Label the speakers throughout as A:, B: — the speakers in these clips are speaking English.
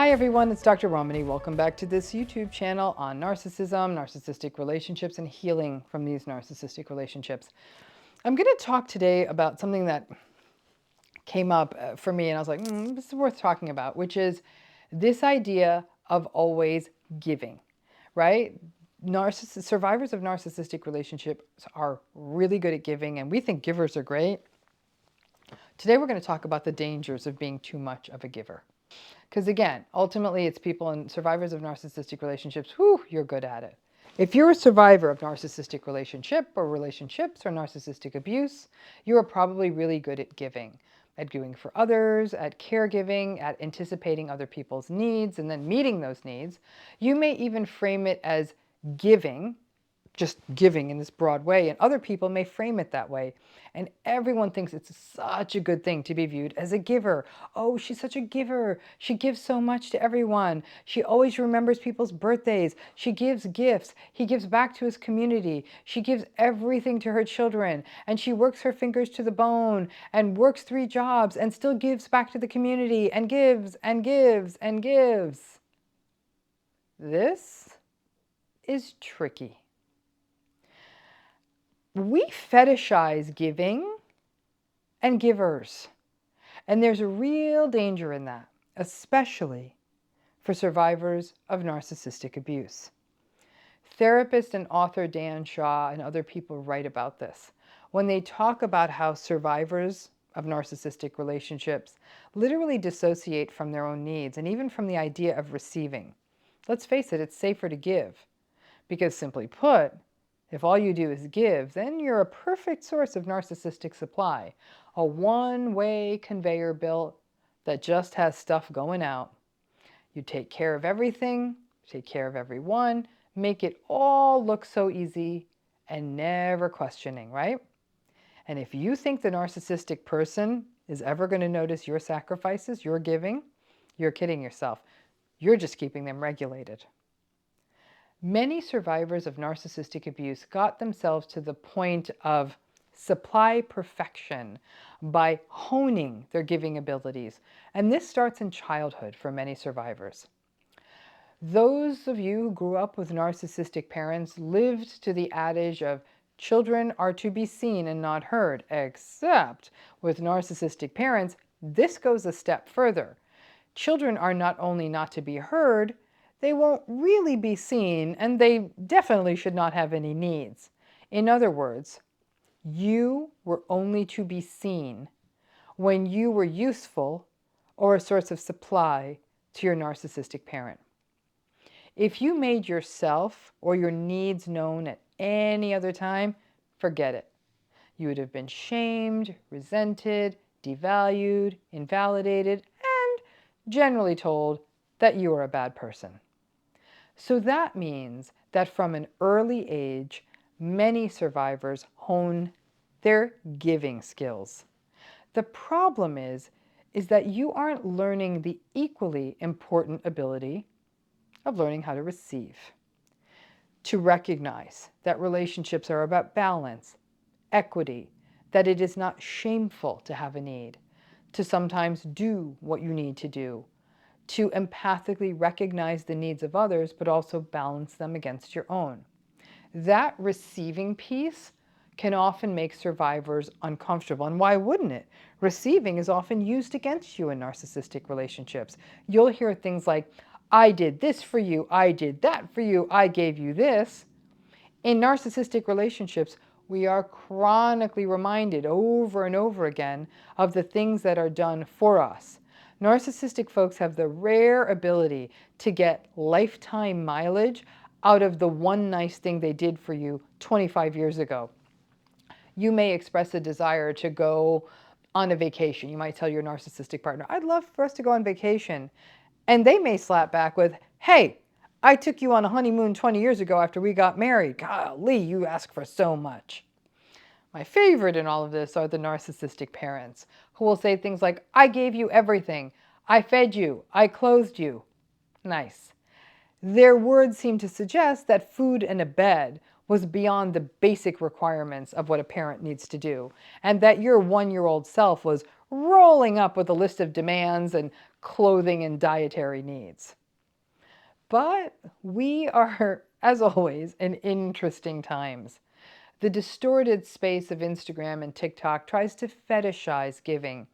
A: Hi everyone, it's Dr. Ramani. Welcome back to this YouTube channel on narcissism, narcissistic relationships, and healing from these narcissistic relationships. I'm going to talk today about something that came up for me and I was like, this is worth talking about, which is this idea of always giving, right? Survivors of narcissistic relationships are really good at giving, and we think givers are great. Today we're going to talk about the dangers of being too much of a giver. Because again, ultimately it's people and survivors of narcissistic relationships, you're good at it. If you're a survivor of narcissistic relationships or narcissistic abuse, you are probably really good at giving for others, at caregiving, at anticipating other people's needs and then meeting those needs. You may even frame it as giving, just giving in this broad way, and other people may frame it that way. And everyone thinks it's such a good thing to be viewed as a giver. Oh, she's such a giver. She gives so much to everyone. She always remembers people's birthdays. She gives gifts. He gives back to his community. She gives everything to her children. And she works her fingers to the bone and works 3 jobs and still gives back to the community and gives and gives and gives. This is tricky. We fetishize giving and givers, and there's a real danger in that, especially for survivors of narcissistic abuse. Therapist and author Dan Shaw and other people write about this when they talk about how survivors of narcissistic relationships literally dissociate from their own needs and even from the idea of receiving. Let's face it, it's safer to give because, simply put, if all you do is give, then you're a perfect source of narcissistic supply, a one-way conveyor belt that just has stuff going out. You take care of everything, take care of everyone, make it all look so easy and never questioning, right? And if you think the narcissistic person is ever going to notice your sacrifices, your giving, you're kidding yourself. You're just keeping them regulated. Many survivors of narcissistic abuse got themselves to the point of supply perfection by honing their giving abilities, and this starts in childhood for many survivors. Those of you who grew up with narcissistic parents lived to the adage of children are to be seen and not heard, except with narcissistic parents, this goes a step further. Children are not only not to be heard, they won't really be seen, and they definitely should not have any needs. In other words, you were only to be seen when you were useful or a source of supply to your narcissistic parent. If you made yourself or your needs known at any other time, forget it. You would have been shamed, resented, devalued, invalidated, and generally told that you are a bad person. So that means that from an early age, many survivors hone their giving skills. The problem is that you aren't learning the equally important ability of learning how to receive. To recognize that relationships are about balance, equity, that it is not shameful to have a need, to sometimes do what you need to do, to empathically recognize the needs of others, but also balance them against your own. That receiving piece can often make survivors uncomfortable. And why wouldn't it? Receiving is often used against you in narcissistic relationships. You'll hear things like, I did this for you, I did that for you, I gave you this. In narcissistic relationships, we are chronically reminded over and over again of the things that are done for us. Narcissistic folks have the rare ability to get lifetime mileage out of the one nice thing they did for you 25 years ago. You may express a desire to go on a vacation. You might tell your narcissistic partner, I'd love for us to go on vacation. And they may slap back with, hey, I took you on a honeymoon 20 years ago after we got married. Golly, you ask for so much. My favorite in all of this are the narcissistic parents who will say things like, I gave you everything. I fed you. I clothed you. Nice. Their words seem to suggest that food and a bed was beyond the basic requirements of what a parent needs to do, and that your one-year-old self was rolling up with a list of demands and clothing and dietary needs. But we are, as always, in interesting times. The distorted space of Instagram and TikTok tries to fetishize giving.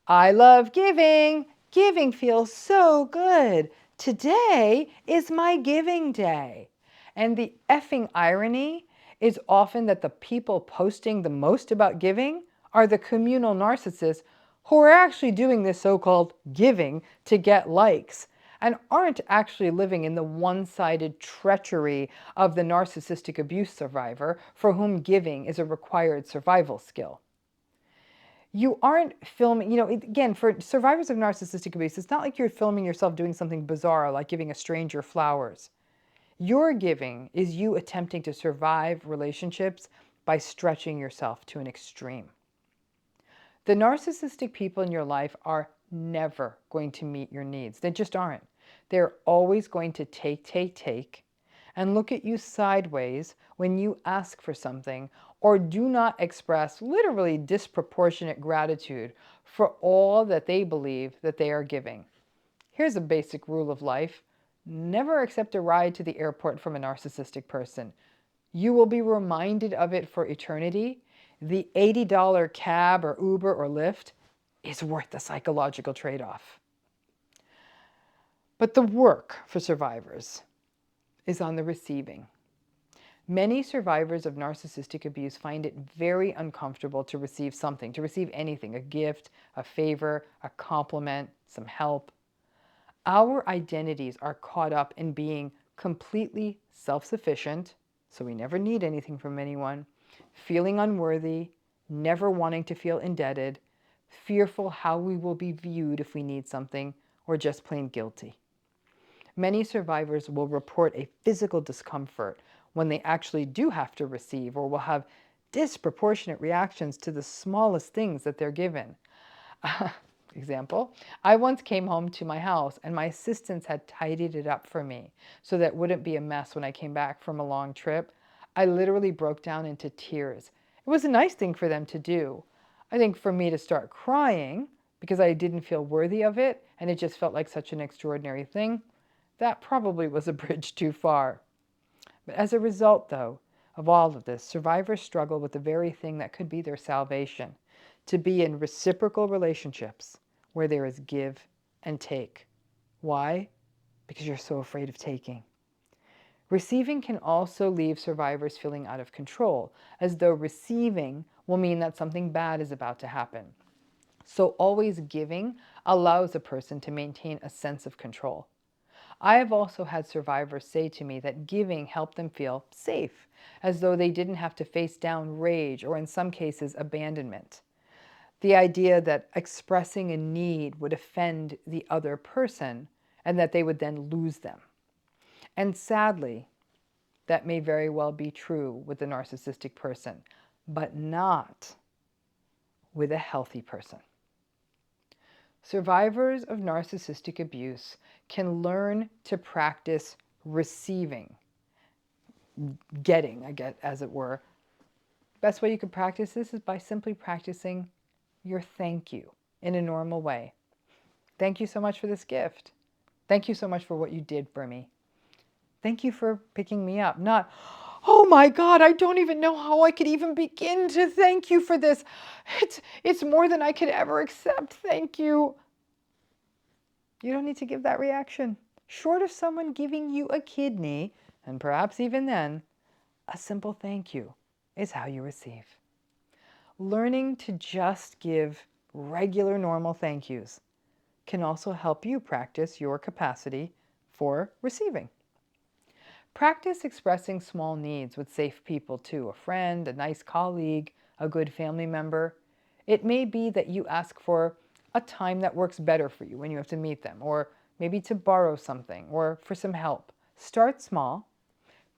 A: I love giving. Giving feels so good. Today is my giving day. And the effing irony is often that the people posting the most about giving are the communal narcissists who are actually doing this so-called giving to get likes and aren't actually living in the one-sided treachery of the narcissistic abuse survivor for whom giving is a required survival skill. You aren't filming, again, for survivors of narcissistic abuse, it's not like you're filming yourself doing something bizarre like giving a stranger flowers. Your giving is you attempting to survive relationships by stretching yourself to an extreme. The narcissistic people in your life are never going to meet your needs. They just aren't. They're always going to take, and look at you sideways when you ask for something or do not express literally disproportionate gratitude for all that they believe that they are giving. Here's a basic rule of life. Never accept a ride to the airport from a narcissistic person. You will be reminded of it for eternity. The $80 cab or Uber or Lyft is worth the psychological trade-off. But the work for survivors is on the receiving. Many survivors of narcissistic abuse find it very uncomfortable to receive something, to receive anything, a gift, a favor, a compliment, some help. Our identities are caught up in being completely self-sufficient, so we never need anything from anyone, feeling unworthy, never wanting to feel indebted, fearful how we will be viewed if we need something, or just plain guilty. Many survivors will report a physical discomfort when they actually do have to receive, or will have disproportionate reactions to the smallest things that they're given. Example, I once came home to my house and my assistants had tidied it up for me so that it wouldn't be a mess when I came back from a long trip. I literally broke down into tears. It was a nice thing for them to do. I think for me to start crying because I didn't feel worthy of it and it just felt like such an extraordinary thing, that probably was a bridge too far. But as a result, though, of all of this, survivors struggle with the very thing that could be their salvation, to be in reciprocal relationships where there is give and take. Why? Because you're so afraid of taking. Receiving can also leave survivors feeling out of control, as though receiving will mean that something bad is about to happen. So always giving allows a person to maintain a sense of control. I have also had survivors say to me that giving helped them feel safe, as though they didn't have to face down rage or in some cases abandonment. The idea that expressing a need would offend the other person and that they would then lose them. And sadly, that may very well be true with the narcissistic person, but not with a healthy person. Survivors of narcissistic abuse can learn to practice receiving, getting, as it were. Best way you can practice this is by simply practicing your thank you in a normal way. Thank you so much for this gift. Thank you so much for what you did for me. Thank you for picking me up. Not, oh my God, I don't even know how I could even begin to thank you for this. It's more than I could ever accept. Thank you. You don't need to give that reaction. Short of someone giving you a kidney, and perhaps even then, a simple thank you is how you receive. Learning to just give regular, normal thank yous can also help you practice your capacity for receiving. Practice expressing small needs with safe people too, a friend, a nice colleague, a good family member. It may be that you ask for a time that works better for you when you have to meet them, or maybe to borrow something, or for some help. Start small.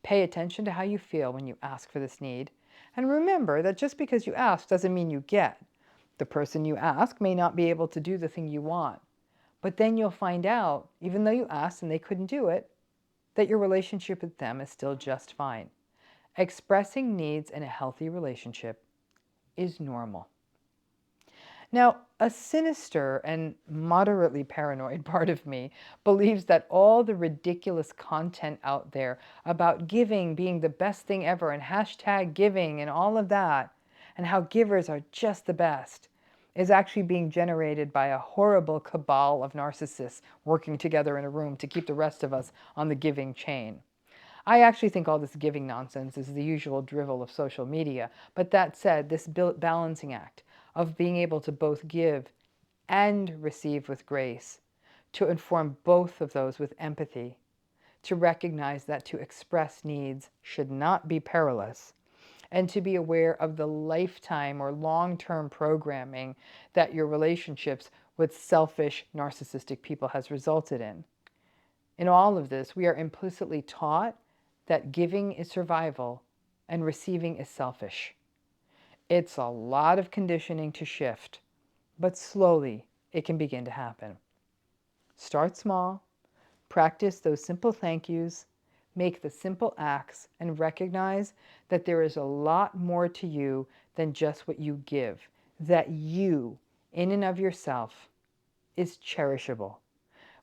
A: Pay attention to how you feel when you ask for this need. And remember that just because you ask doesn't mean you get. The person you ask may not be able to do the thing you want. But then you'll find out, even though you asked and they couldn't do it, that your relationship with them is still just fine. Expressing needs in a healthy relationship is normal. Now, a sinister and moderately paranoid part of me believes that all the ridiculous content out there about giving being the best thing ever and hashtag giving and all of that, and how givers are just the best, is actually being generated by a horrible cabal of narcissists working together in a room to keep the rest of us on the giving chain. I actually think all this giving nonsense is the usual drivel of social media, but that said, this balancing act of being able to both give and receive with grace, to inform both of those with empathy, to recognize that to express needs should not be perilous, and to be aware of the lifetime or long-term programming that your relationships with selfish, narcissistic people has resulted in. In all of this, we are implicitly taught that giving is survival and receiving is selfish. It's a lot of conditioning to shift, but slowly it can begin to happen. Start small, practice those simple thank yous, make the simple acts, and recognize that there is a lot more to you than just what you give, that you, in and of yourself, is cherishable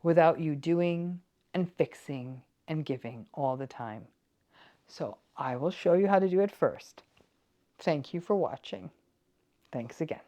A: without you doing and fixing and giving all the time. So I will show you how to do it first. Thank you for watching. Thanks again.